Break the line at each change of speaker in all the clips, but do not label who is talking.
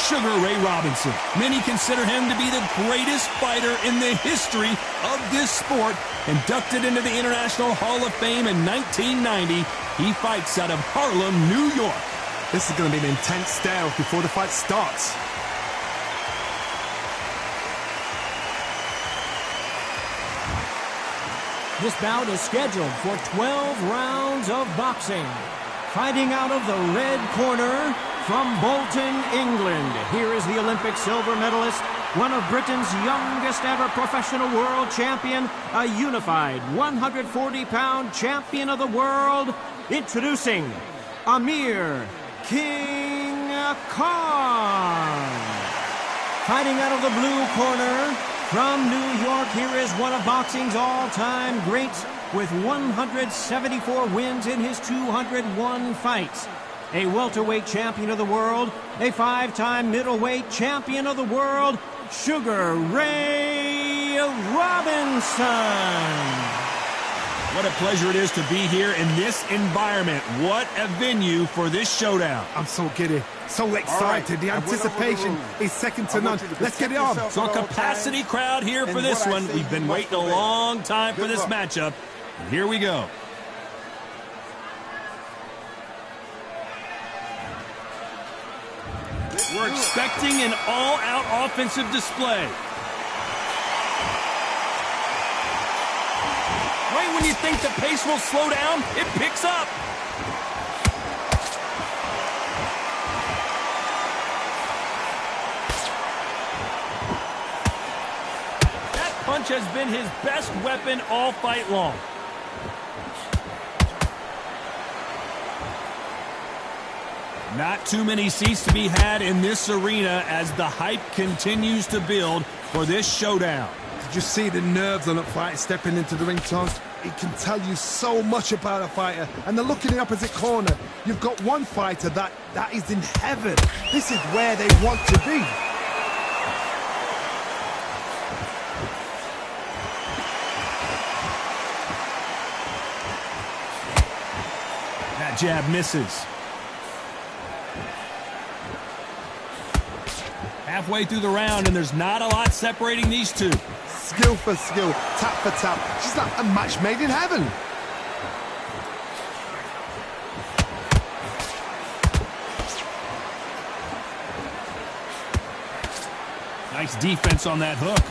Sugar Ray Robinson. Many consider him to be the greatest fighter in the history of this sport. Inducted into the International Hall of Fame in 1990, he fights out of Harlem, New York.
This is going to be an intense stare before the fight starts.
This bout is scheduled for 12 rounds of boxing. Fighting out of the red corner from Bolton, England, here is the Olympic silver medalist, one of Britain's youngest ever professional world champion, a unified 140-pound champion of the world, introducing Amir King Khan. Fighting out of the blue corner from New York, here is one of boxing's all-time greats with 174 wins in his 201 fights. A welterweight champion of the world, a 5-time middleweight champion of the world, Sugar Ray Robinson.
What a pleasure it is to be here in this environment. What a venue for this showdown.
I'm so giddy, so excited. The anticipation is second to none. Let's get it on.
So a capacity crowd here for this one. We've been waiting a long time for this matchup. And here we go. We're expecting an all-out offensive display. Right when you think the pace will slow down, it picks up. That punch has been his best weapon all fight long. Not too many seats to be had in this arena as the hype continues to build for this showdown.
Did you see the nerves on that fight stepping into the ring, Tom? It can tell you so much about a fighter. And the look in the opposite corner, you've got one fighter that is in heaven. This is where they want to be.
That jab misses. Halfway through the round, and there's not a lot separating these two.
Skill for skill, tap for tap. She's like a match made in heaven.
Nice defense on that hook.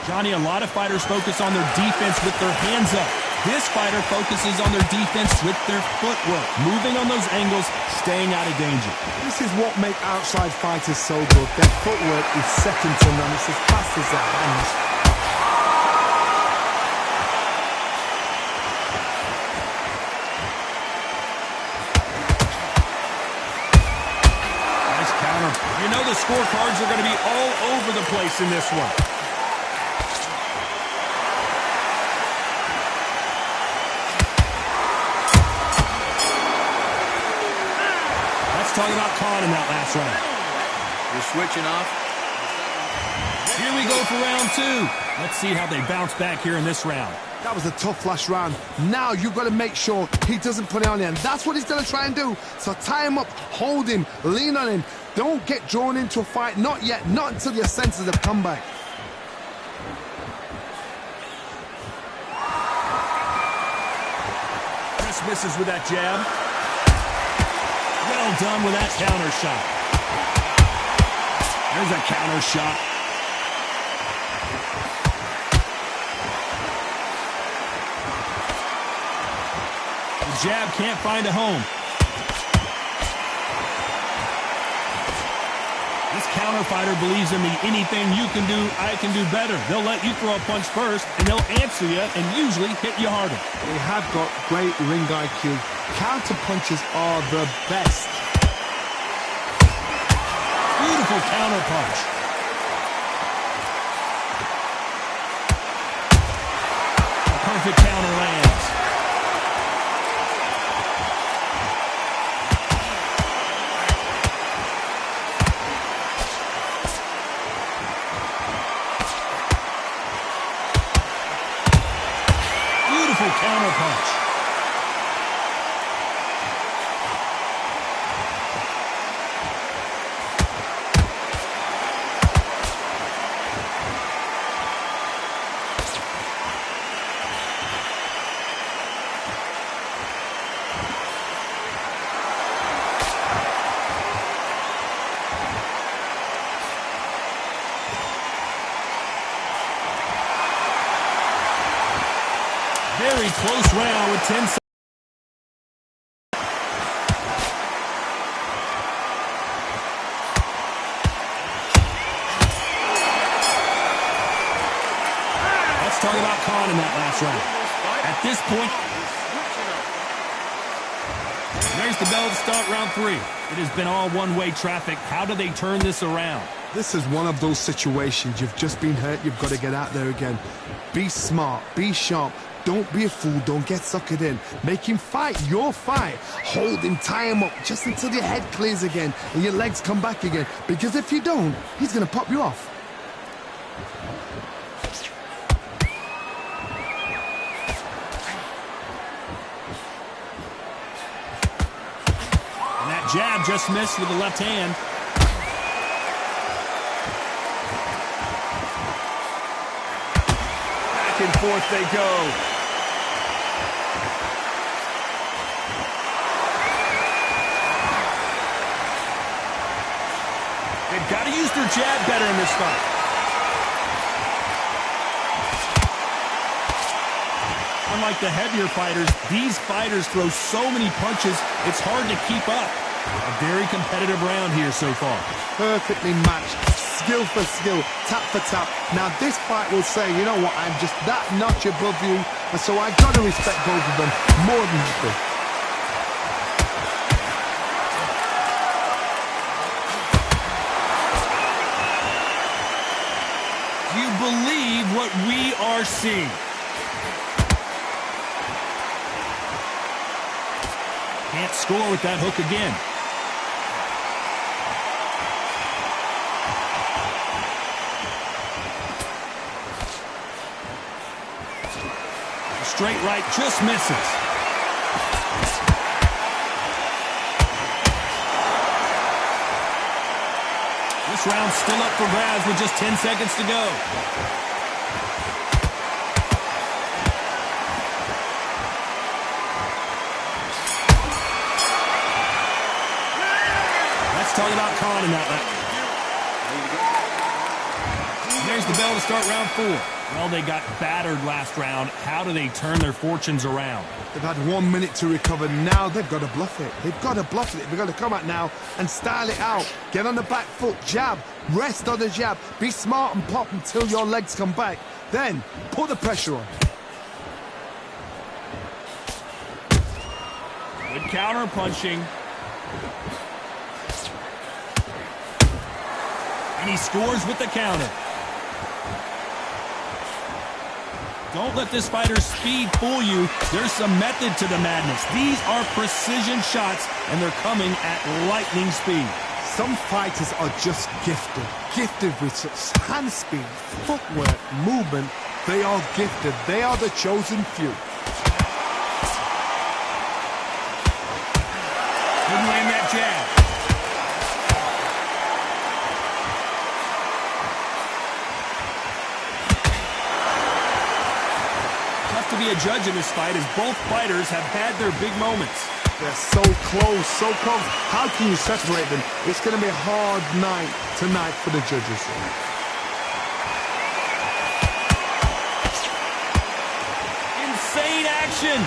Johnny, a lot of fighters focus on their defense with their hands up. This fighter focuses on their defense with their footwork, moving on those angles, staying out of danger.
This is what makes outside fighters so good. Their footwork is second to none. It's as fast as their hands.
Nice counter. You know the scorecards are going to be all over the place in this one. Talking about Khan in that last round.
You're switching off.
Here we go for round two. Let's see how they bounce back here in this round.
That was a tough last round. Now you've got to make sure he doesn't put it on you. And that's what he's going to try and do. So tie him up, hold him, lean on him. Don't get drawn into a fight. Not yet. Not until your senses have come back.
Chris misses with that jab. Well done with that counter shot. There's a counter shot. The jab can't find a home. This counter fighter believes in the anything you can do, I can do better. They'll let you throw a punch first, and they'll answer you and usually hit you harder.
They have got great ring IQ. Counter punches are the best.
Beautiful counter punch. A perfect counter lands. Beautiful counter punch. Very close round with 10 seconds. Let's talk about Khan in that last round. At this point, there's the bell to start round 3. It has been all one-way traffic. How do they turn this around?
This is one of those situations. You've just been hurt. You've got to get out there again. Be smart. Be sharp. Don't be a fool. Don't get suckered in. Make him fight your fight. Hold him, tie him up just until your head clears again and your legs come back again. Because if you don't, he's going to pop you off.
And that jab just missed with the left hand. Back and forth they go. They've got to use their jab better in this fight. Unlike the heavier fighters, these fighters throw so many punches, it's hard to keep up. A very competitive round here so far.
Perfectly matched, skill for skill, tap for tap. Now this fight will say, you know what, I'm just that notch above you, and so I got to respect both of them more than happy.
Do you believe what we are seeing? Can't score with that hook again. The straight right just misses. This round's still up for grabs with just 10 seconds to go. Talk about Khan in that round. There's the bell to start round 4. Well, they got battered last round. How do they turn their fortunes around?
They've had 1 minute to recover. Now they've got to bluff it. They've got to bluff it. They've got to come out now and style it out. Get on the back foot, jab, rest on the jab. Be smart and pop until your legs come back. Then put the pressure on.
Good counter punching. And he scores with the counter. Don't let this fighter's speed fool you. There's some method to the madness. These are precision shots, and they're coming at lightning speed.
Some fighters are just gifted. Gifted with such hand speed, footwork, movement. They are gifted. They are the chosen few.
Couldn't land that jab. To be a judge in this fight as both fighters have had their big moments.
They're so close, so close. How can you separate them? It's going to be a hard night tonight for the judges.
Insane action.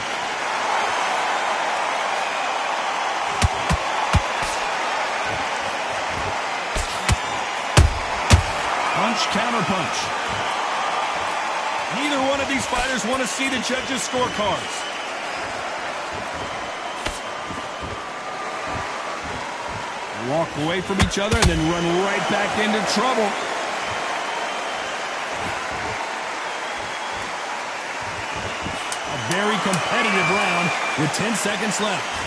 Punch, counter punch. Neither one of these fighters want to see the judges' scorecards. They walk away from each other and then run right back into trouble. A very competitive round with 10 seconds left.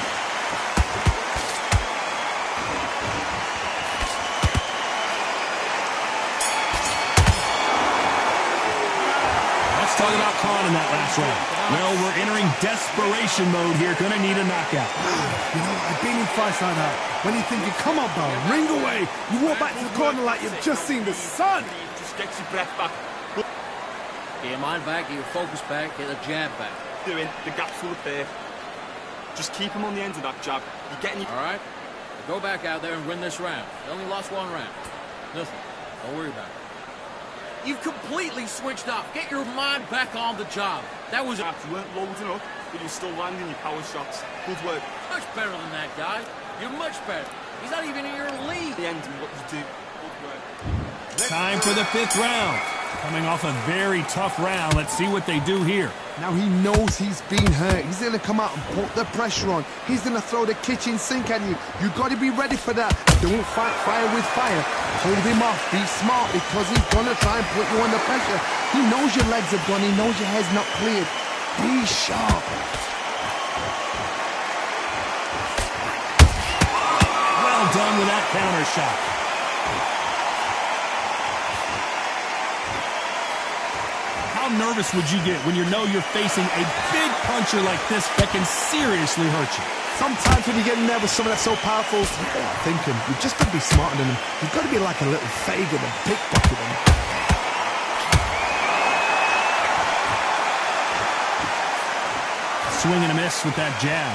Talk about Khan in that last round. Well, we're entering desperation mode here. Gonna need a knockout.
You know, I've been in fights like that. When you think you come up, bro, ring away. You walk back to the corner like you've just seen the sun.
Just get your breath back. Get your mind back, get your focus back, get the jab back.
Doing the gap's full of there. Just keep him on the end of that jab. You're getting your...
All right? Go back out there and win this round. You only lost 1 round. Nothing. Don't worry about it. You've completely switched up. Get your mind back on the job. That was
You weren't loading up, but you're still landing your power shots. Good work.
much better than that guy. You're much better. He's not even in your league.
The end of what you do. Good work.
Time for the 5th round. Coming off a very tough round. Let's see what they do here.
Now he knows he's been hurt. He's going to come out and put the pressure on. He's going to throw the kitchen sink at you. You've got to be ready for that. Don't fight fire with fire. Hold him off. Be smart because he's going to try and put you under pressure. He knows your legs are gone. He knows your head's not cleared. Be sharp.
Well done with that counter shot. How nervous would you get when you know you're facing a big puncher like this that can seriously hurt you?
Sometimes when you get in there with someone that's so powerful, you're thinking, you've just got to be smarter than him. You've got to be like a little Fagin and pickpocket him.
Swing and a miss with that jab.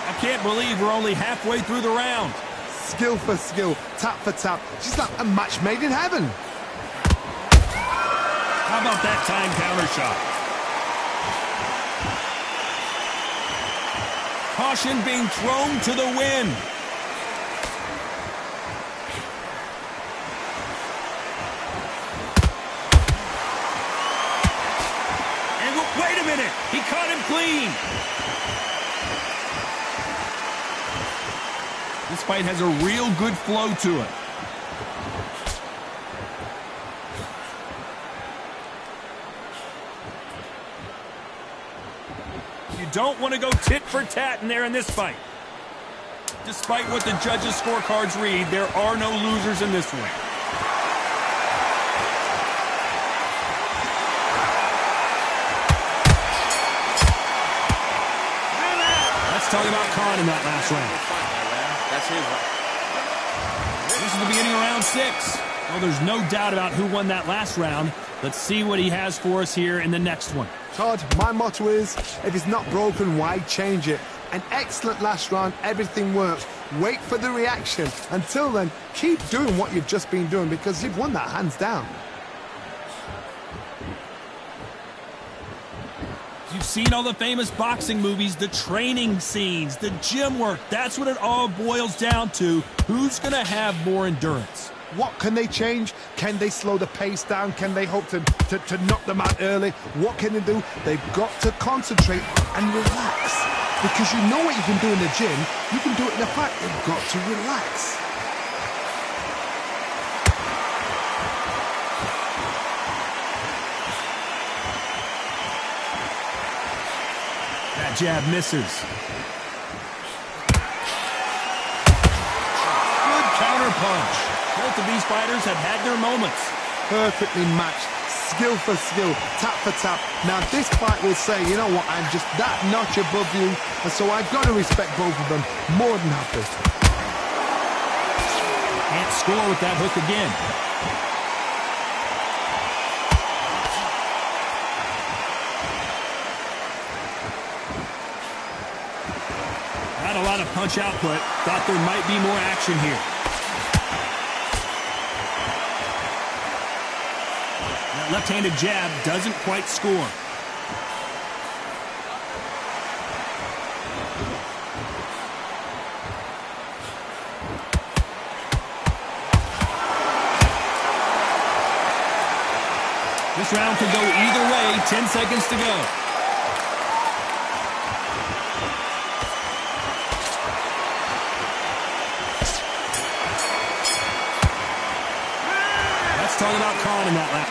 I can't believe we're only halfway through the round.
Skill for skill, tap for tap. She's like a match made in heaven.
How about that time counter shot? Caution being thrown to the wind. And wait a minute, he caught him clean. This fight has a real good flow to it. You don't want to go tit for tat in there in this fight. Despite what the judges' scorecards read, there are no losers in this one. Let's talk about Khan in that last round.
That's his.
This is the beginning of round 6. Well, there's no doubt about who won that last round. Let's see what he has for us here in the next one.
Todd, my motto is, if it's not broken, why change it? An excellent last round, everything works. Wait for the reaction. Until then, keep doing what you've just been doing because you've won that hands down.
You've seen all the famous boxing movies, the training scenes, the gym work. That's what it all boils down to. Who's going to have more endurance?
What can they change? Can they slow the pace down? Can they hope to knock them out early? What can they do? They've got to concentrate and relax. Because you know what you can do in the gym, you can do it in the fight. They've got to relax.
That jab misses. Good counter punch. Both of these fighters have had their moments.
Perfectly matched. Skill for skill, tap for tap. Now this fight will say, you know what, I'm just that notch above you, and so I've got to respect both of them. More than happy.
Can't score with that hook again. Not a lot of punch output. Thought there might be more action here. That left-handed jab doesn't quite score. This round could go either way. 10 seconds to go. Talk about Khan in that lap.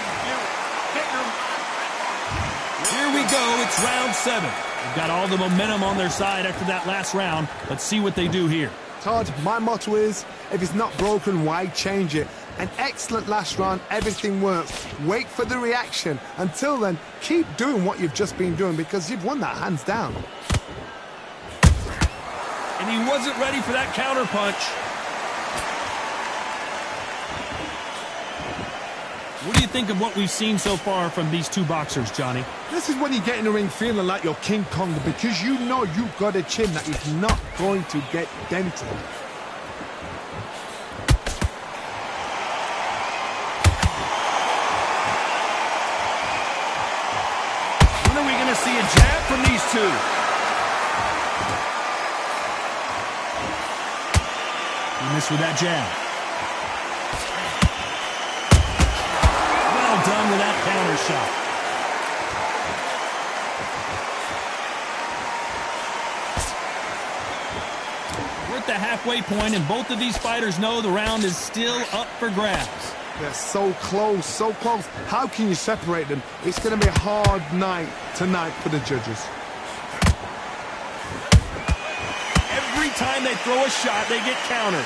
Here we go. It's round 7. They've got all the momentum on their side after that last round. Let's see what they do here.
Todd, my motto is, if it's not broken, why change it? An excellent last round, everything works. Wait for the reaction. Until then, keep doing what you've just been doing because you've won that hands down.
And he wasn't ready for that counter punch. What do you think of what we've seen so far from these two boxers, Johnny?
This is when you get in the ring feeling like you're King Kong, because you know you've got a chin that is not going to get dented.
When are we going to see a jab from these two?
He missed with that jab. Well done with that counter shot. We're at the halfway point, and both of these fighters know the round is still up for grabs.
They're so close, so close. How can you separate them? It's going to be a hard night tonight for the judges.
Every time they throw a shot, they get countered.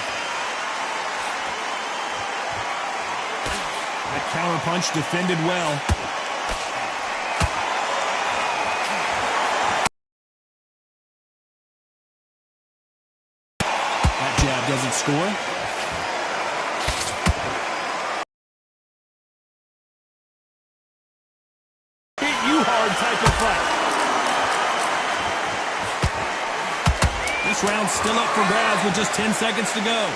That counter punch defended well. That jab doesn't score. Hit you hard type of fight. This round's still up for grabs with just 10 seconds to go.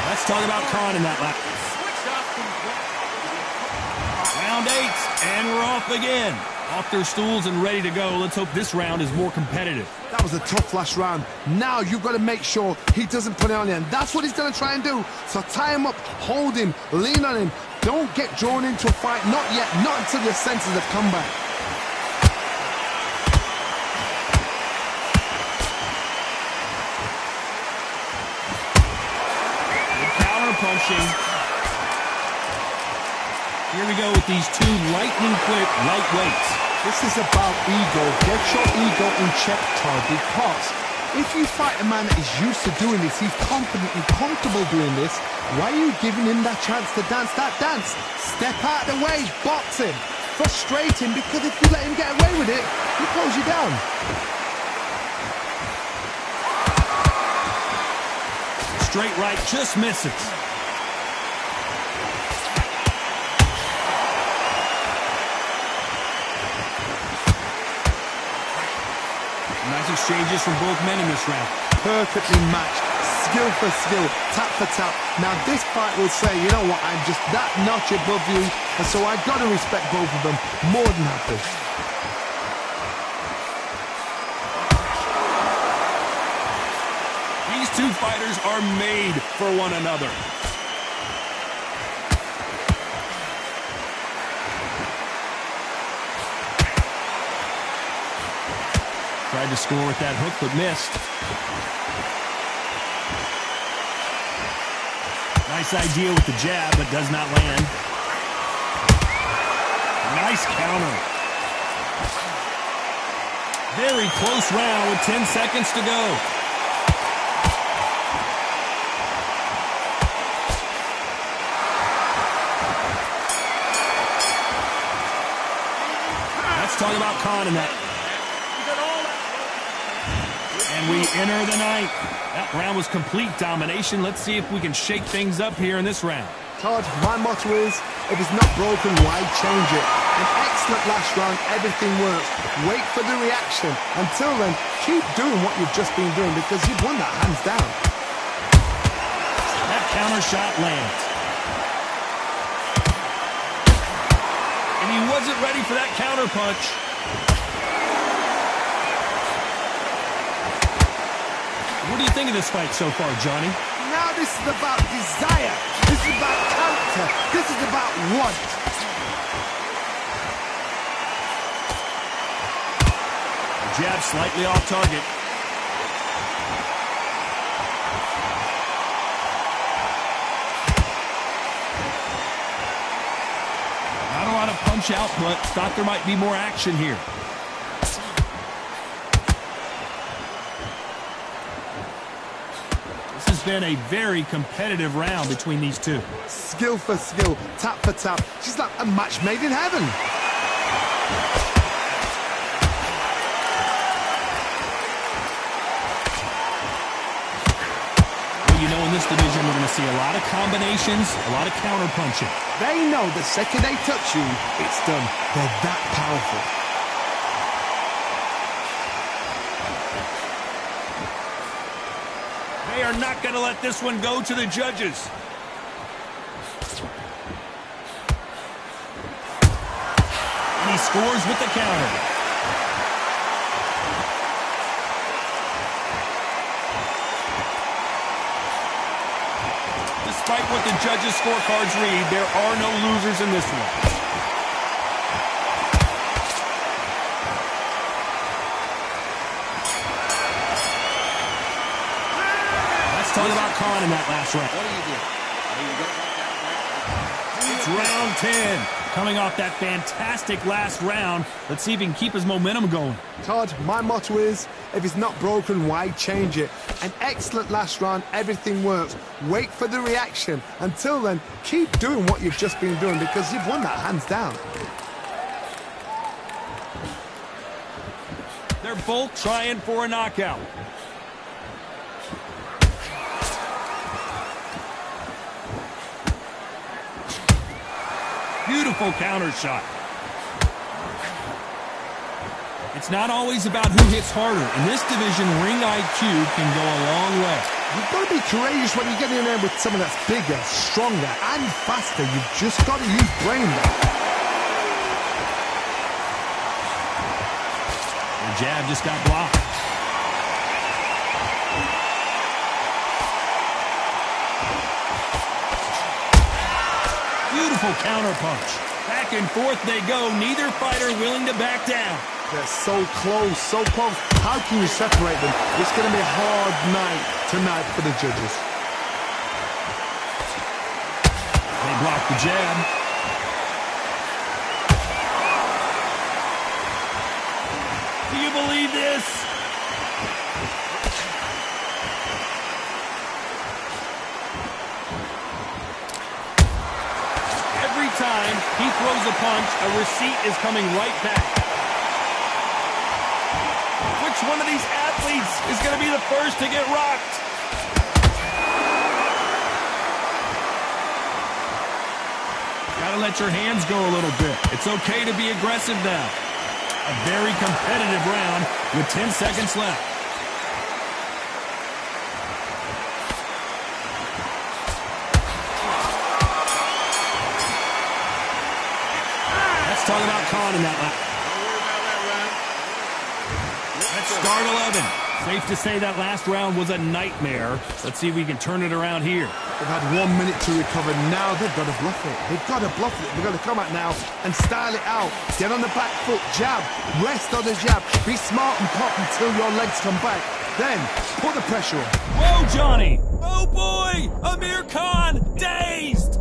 Let's talk about Khan in that lap. Round 8, and we're off again. Off their stools and ready to go. Let's hope this round is more competitive.
That was a tough last round. Now you've got to make sure he doesn't put it on you, and that's what he's going to try and do. So tie him up, hold him, lean on him. Don't get drawn into a fight. Not yet. Not until your senses have come back.
Good counter punching. Here we go with these two lightning-quick lightweights.
This is about ego. Get your ego in check, Todd, because if you fight a man that is used to doing this, he's confident and comfortable doing this, why are you giving him that chance to dance that dance? Step out of the way, box him, frustrate him, because if you let him get away with it, he pulls you down.
Straight right just misses. Nice exchanges from both men in this round.
Perfectly matched, skill for skill, tap for tap. Now this fight will say, you know what, I'm just that notch above you, and so I've got to respect both of them more than happy.
These two fighters are made for one another. Tried to score with that hook, but missed. Nice idea with the jab, but does not land. Nice counter. Very close round with 10 seconds to go. Let's talk about Khan in that. And we enter the ninth. That round was complete domination. Let's see if we can shake things up here in this round.
Todd, my motto is, if it's not broken, why change it? An excellent last round, everything works. Wait for the reaction. Until then, keep doing what you've just been doing, because you've won that hands down.
That counter shot lands. And he wasn't ready for that counter punch. What do you think of this fight so far, Johnny?
Now this is about desire. This is about character. This is about want.
Jab slightly off target. Not a lot of punch output. Thought there might be more action here. This has been a very competitive round between these two.
Skill for skill, tap for tap. She's like a match made in heaven.
in this division, we're going to see a lot of combinations, a lot of counter-punching.
They know the second they touch you, it's done. They're that powerful.
They are not going to let this one go to the judges. And he scores with the counter. Despite what the judges' scorecards read, there are no losers in this one. Let's talk about Khan in that last round. It's round 10. Coming off that fantastic last round, let's see if he can keep his momentum going.
Todd, my motto is, if it's not broken, why change it? An excellent last round, everything works. Wait for the reaction. Until then, keep doing what you've just been doing because you've won that hands down.
They're both trying for a knockout. Beautiful counter shot. It's not always about who hits harder. In this division, ring IQ can go a long way.
You've got to be courageous when you get in there with someone that's bigger, stronger, and faster. You've just got to use brain there.
The jab just got blocked. Beautiful counter punch. Back and forth they go. Neither fighter willing to back down.
They're so close, so close. How can you separate them? It's going to be a hard night tonight for the judges.
They block the jab. Do you believe this? Every time he throws a punch, a receipt is coming right back. Which one of these athletes is going to be the first to get rocked? Gotta let your hands go a little bit. It's okay to be aggressive now. A very competitive round with 10 seconds left. Let's talk about Khan in that lap. Let's start 11. Safe to say that last round was a nightmare. Let's see if we can turn it around here.
They've had 1 minute to recover. Now they've got to bluff it. They've got to bluff it. They've got to come out now and style it out. Get on the back foot, jab, rest on the jab. Be smart and pop until your legs come back. Then put the pressure on.
Whoa, Johnny! Oh boy! Amir Khan dazed!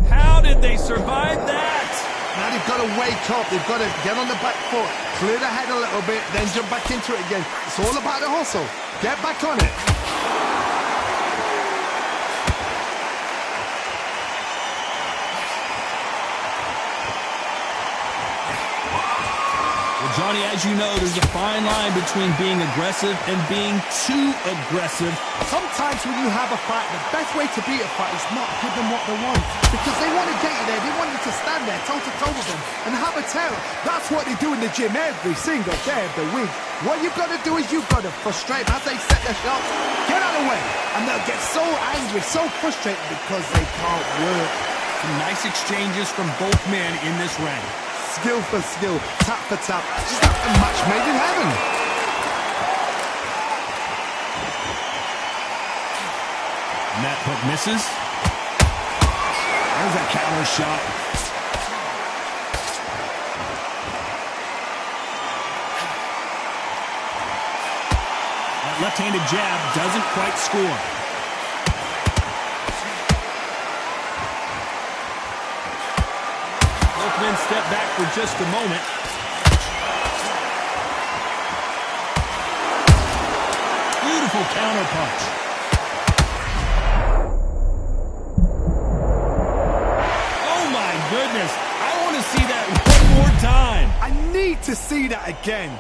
How did they survive that?
Now they've got to wake up. They've got to get on the back foot, clear the head a little bit, then jump back into it again. It's all about the hustle. Get back on it.
Well, Johnny, as you know, there's a fine line between being aggressive and being too aggressive.
Sometimes when you have a fight, the best way to beat a fight is not give them what they want. Because they want to get you there. They want you to stand there toe-to-toe with them and have a terror. That's what they do in the gym every single day of the week. What you've got to do is you've got to frustrate them as they set their shots. Get out of the way. And they'll get so angry, so frustrated because they can't work.
Some nice exchanges from both men in this round.
Skill for skill, tap for tap. Just like a match made in heaven.
And that hook misses. There's a counter shot. That left-handed jab doesn't quite score. Both men step back for just a moment. Beautiful counter punch. Oh my goodness. I want to see that one more time.
I need to see that again.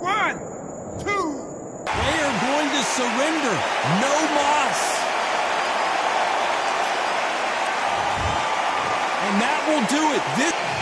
1,
surrender. No mas. And that will do it.